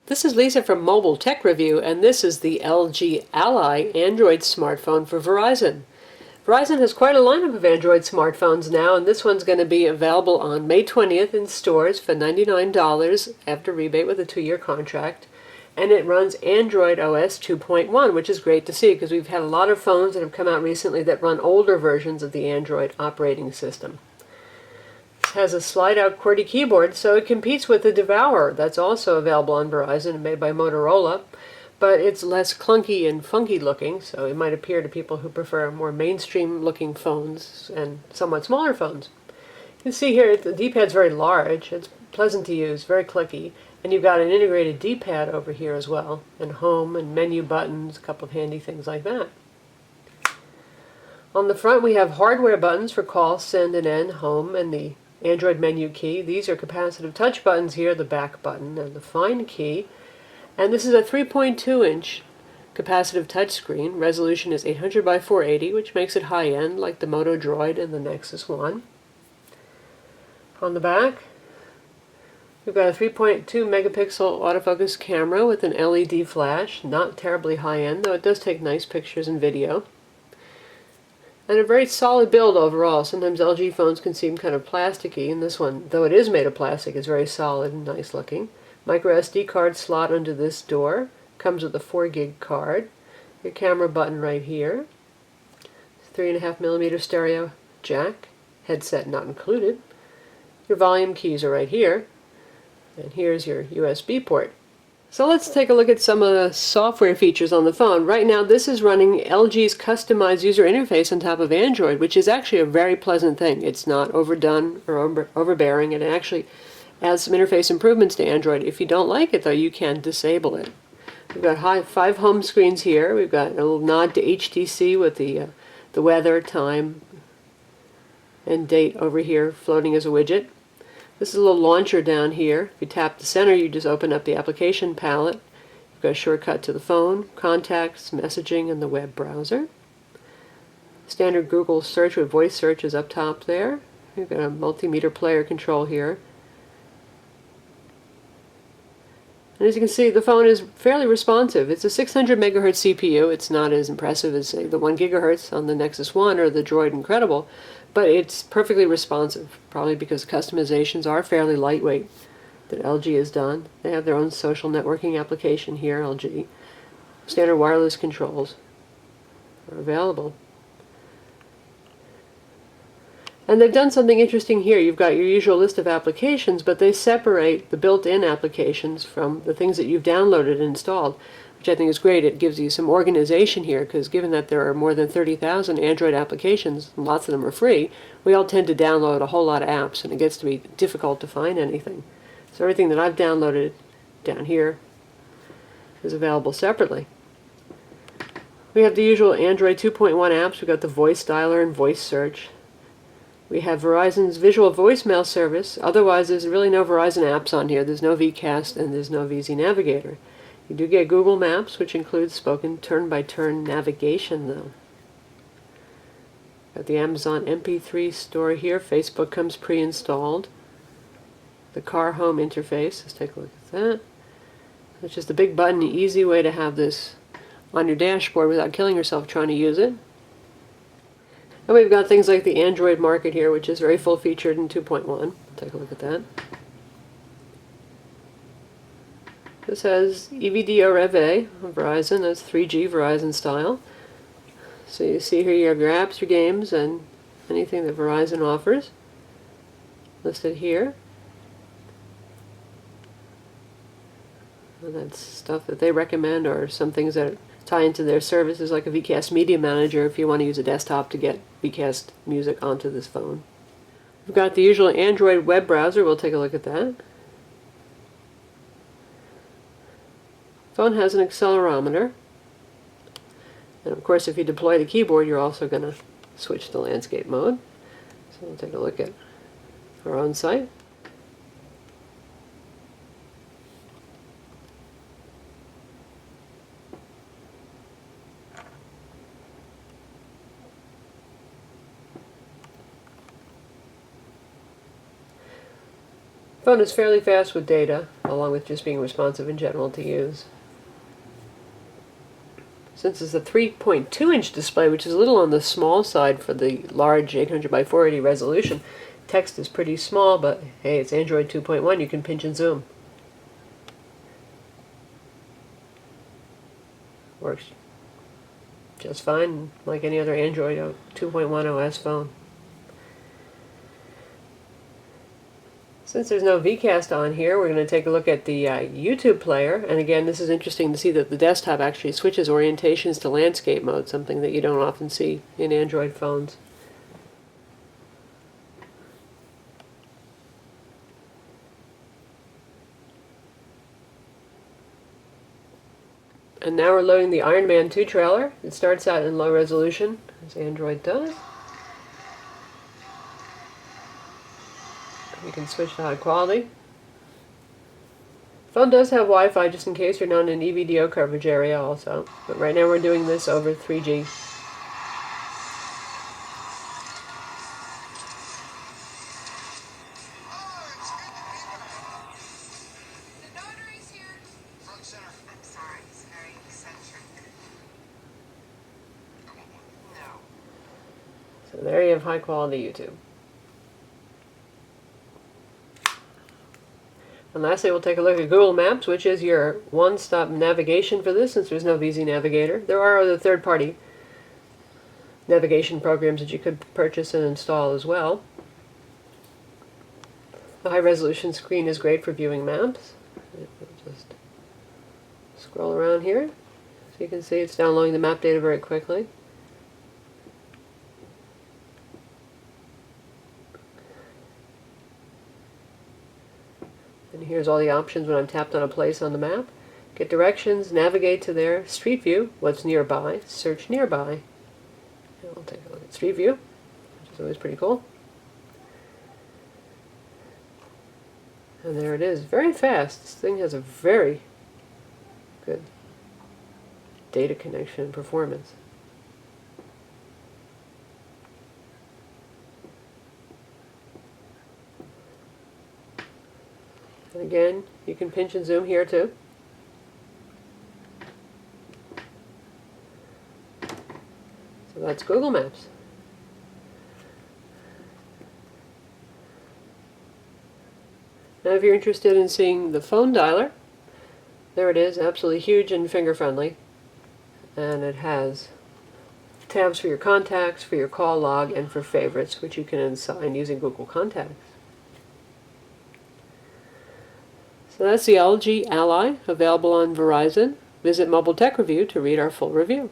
This is Lisa from Mobile Tech Review, and this is the LG Ally Android smartphone for Verizon. Verizon has quite a lineup of Android smartphones now, and this one's going to be available on May 20th in stores for $99 after rebate with a 2-year contract. And it runs Android OS 2.1, which is great to see because we've had a lot of phones that have come out recently that run older versions of the Android operating system. Has a slide-out QWERTY keyboard, so it competes with the Devour that's also available on Verizon and made by Motorola, but it's less clunky and funky looking, so it might appeal to people who prefer more mainstream-looking phones and somewhat smaller phones. You can see here the D-pad's very large, it's pleasant to use, very clicky, and you've got an integrated D-pad over here as well, and home and menu buttons, a couple of handy things like that. On the front we have hardware buttons for call, send, and end, home, and the Android menu key. These are capacitive touch buttons here, the back button and the find key. And this is a 3.2-inch capacitive touch screen. Resolution is 800 by 480, which makes it high-end like the Moto Droid and the Nexus 1. On the back, we've got a 3.2 megapixel autofocus camera with an LED flash. Not terribly high-end, though it does take nice pictures and video. And a very solid build overall. Sometimes LG phones can seem kind of plasticky, and this one, though it is made of plastic, is very solid and nice looking. Micro SD card slot under this door. Comes with a 4 gig card. Your camera button right here. 3.5mm stereo jack. Headset not included. Your volume keys are right here. And here's your USB port. So let's take a look at some of the software features on the phone. Right now this is running LG's customized user interface on top of Android, which is actually a very pleasant thing. It's not overdone or overbearing, and it actually adds some interface improvements to Android. If you don't like it though, you can disable it. We've got 5 home screens here. We've got a little nod to HTC with the weather, time, and date over here floating as a widget. This is a little launcher down here. If you tap the center, you just open up the application palette. You've got a shortcut to the phone, contacts, messaging, and the web browser. Standard Google search with voice search is up top there. You've got a multimeter player control here. And as you can see, the phone is fairly responsive. It's a 600 megahertz CPU. It's not as impressive as, say, the 1 gigahertz on the Nexus 1 or the Droid Incredible, but it's perfectly responsive, probably because customizations are fairly lightweight that LG has done. They have their own social networking application here, LG. Standard wireless controls are available. And they've done something interesting here. You've got your usual list of applications, but they separate the built-in applications from the things that you've downloaded and installed, which I think is great. It gives you some organization here, because given that there are more than 30,000 Android applications, and lots of them are free, we all tend to download a whole lot of apps, and it gets to be difficult to find anything. So everything that I've downloaded down here is available separately. We have the usual Android 2.1 apps. We've got the voice dialer and voice search. We have Verizon's visual voicemail service. Otherwise, there's really no Verizon apps on here. There's no VCast and there's no VZ Navigator. You do get Google Maps, which includes spoken turn-by-turn navigation, though. Got the Amazon MP3 store here. Facebook comes pre-installed. The car home interface. Let's take a look at that. It's just a big button, an easy way to have this on your dashboard without killing yourself trying to use it. And we've got things like the Android Market here, which is very full-featured in 2.1. Take a look at that. This has EVDO Rev-A on Verizon. That's 3G Verizon style. So you see here you have your apps, your games, and anything that Verizon offers listed here. And that's stuff that they recommend, or some things that tie into their services, like a VCast Media Manager if you want to use a desktop to get VCast music onto this phone. We've got the usual Android web browser. We'll take a look at that. Phone has an accelerometer. And of course, if you deploy the keyboard, you're also going to switch to landscape mode. So we'll take a look at our own site. Phone is fairly fast with data. along with just being responsive in general to use. Since it's a 3.2-inch display, which is a little on the small side for the large 800 by 480 resolution, text is pretty small, but hey, it's Android 2.1, you can pinch and zoom. Works just fine, like any other Android 2.1 OS phone. Since there's no VCast on here, we're going to take a look at the YouTube player. And again, this is interesting to see that the desktop actually switches orientations to landscape mode, something that you don't often see in Android phones. And now we're loading the Iron Man 2 trailer. It starts out in low resolution, as Android does. You can switch to high quality. The phone does have Wi-Fi, just in case you're not in an EVDO coverage area also. But right now we're doing this over 3G. So there you have high quality YouTube. And lastly, we'll take a look at Google Maps, which is your one-stop navigation for this, since there's no VZ Navigator. There are other third-party navigation programs that you could purchase and install as well. The high-resolution screen is great for viewing maps. Just scroll around here, so you can see it's downloading the map data very quickly. And here's all the options when I'm tapped on a place on the map. Get directions, navigate to there, Street View, what's nearby, search nearby. And we'll take a look at Street View, which is always pretty cool. And there it is, very fast. This thing has a very good data connection and performance. And again, you can pinch and zoom here too. So that's Google Maps. Now if you're interested in seeing the phone dialer, there it is, absolutely huge and finger friendly. And it has tabs for your contacts, for your call log, and for favorites, which you can assign using Google Contacts. So that's the LG Ally, available on Verizon. Visit Mobile Tech Review to read our full review.